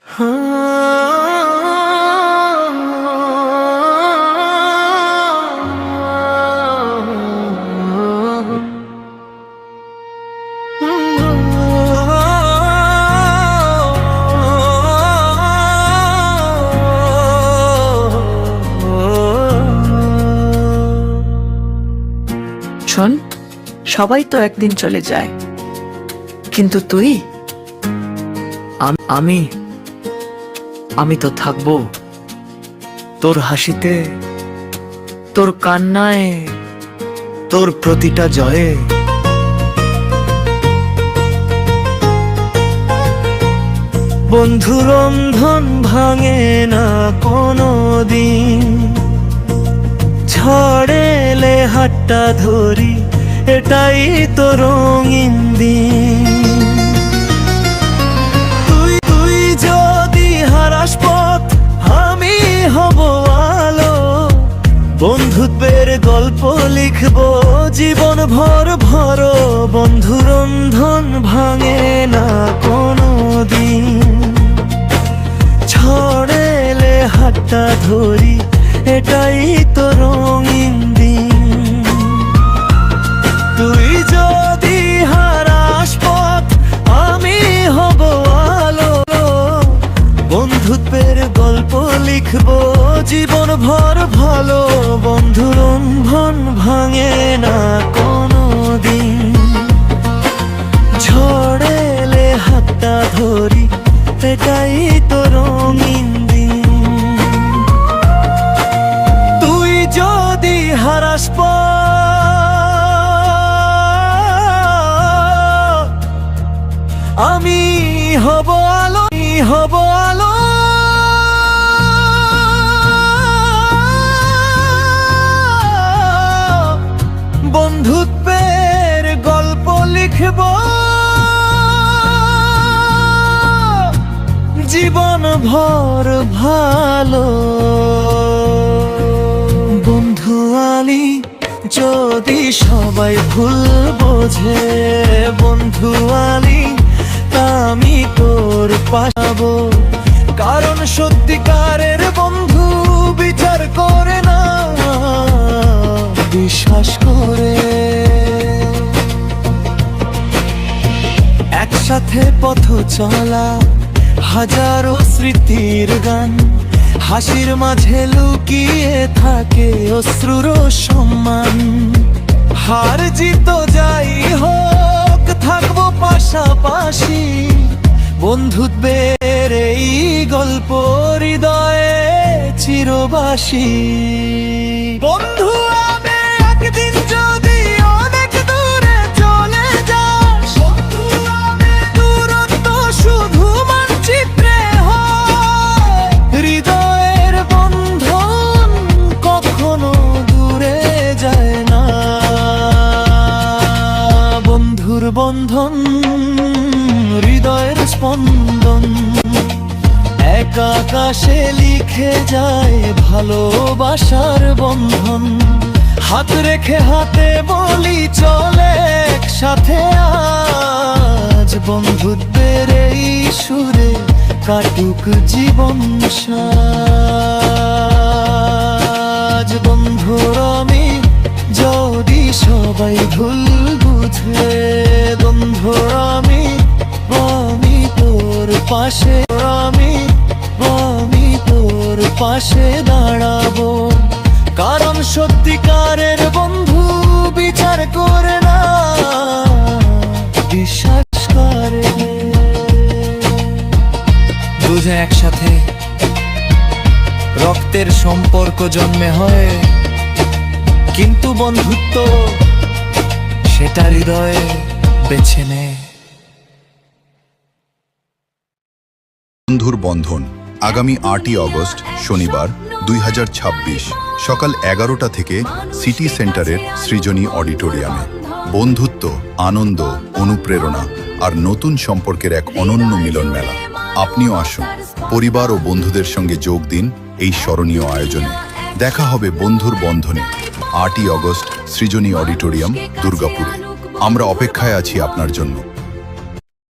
শোন, সবাই তো একদিন চলে যায়, কিন্তু তুই, আমি তো থাকবো তোর হাসিতে, তোর কান্নায়, তোর প্রতিটা জয়ে। বন্ধুর বন্ধন ভাঙে না কোনো দিন, ছড়েলে হাতটা ধরি, এটাই তো রঙিন দিন। তুই যদি হারাস পথ, আমি হব আলো, বন্ধুত্বের গল্প লিখবো জীবন ভর ভর। বন্ধুর বন্ধন ভাঙে না কোনো দিন, ছড়েলে হাতটা ধরি, এটাই তো রঙিন দিন। তুই যদি হারাস পথ, আমি হব আলো, বন্ধুত্বের গল্প লিখবো জীবন ভর ভালো। বন্ধুর বন্ধন ভাঙে না কোনো দিন, ঝড়েলে হাতটা ধরি, এটাই তো রঙিন দিন। তুই যদি হারাস পথ, আমি হব আলো, হব আলো। বন্ধুত্বের গল্প লিখব জীবন ভর ভালো। বন্ধু আলি যদি সবাই ভুল বোঝে, বন্ধু আলি তা আমি তোর পাবো, কারণ সত্যিকারের বন্ধু বিচার করে না, বিশ্বাস করে। একসাথে পথ চলা হাজারো স্মৃতির গান, হাসির মাঝে লুকিয়ে থাকে অশ্রুর সম্মান। হার জিত যাই হোক, থাকবো পাশাপাশি, বন্ধুত্বের এই গল্প হৃদয়ে চিরবাসী। বন্ধু আমি একদিন যদি অনেক দূরে চলে যাস, বন্ধু আমি দূরত্ব শুধু মানচিত্রে হয়, হৃদয়ের বন্ধন কখনো দূরে যায় না। বন্ধুর বন্ধন হৃদয়ের স্পন্দন, এক আকাশে লিখে যায় ভালোবাসার বন্ধন। হাত রেখে হাতে বলি চলে একসাথে আজ, বন্ধুত্বের এই সুরে কাটুক জীবন সাজ। বন্ধুর আমি যদি সবাই ভুল বুঝে, বন্ধুর আমি তোর পাশে, আমি তোর পাশে দাঁড়াবো, কারণ সত্যিকারের বন্ধু বিচার করে না, বিশ্বাস করে। দুজনে একসাথে রক্তের সম্পর্ক জন্মে হয়, কিন্তু বন্ধুত্ব সেটা হৃদয়ে বেছে নেয়। বন্ধুর বন্ধন আগামী 8ই অগস্ট শনিবার 2026 সকাল 11টা থেকে সিটি সেন্টারের সৃজনী অডিটোরিয়ামে। বন্ধুত্ব, আনন্দ, অনুপ্রেরণা আর নতুন সম্পর্কের এক অনন্য মিলন মেলা। আপনিও আসুন, পরিবার ও বন্ধুদের সঙ্গে যোগ দিন এই স্মরণীয় আয়োজনে। দেখা হবে বন্ধুর বন্ধনে 8ই অগস্ট সৃজনী অডিটোরিয়াম, দুর্গাপুরে। আমরা অপেক্ষায় আছি আপনার জন্য।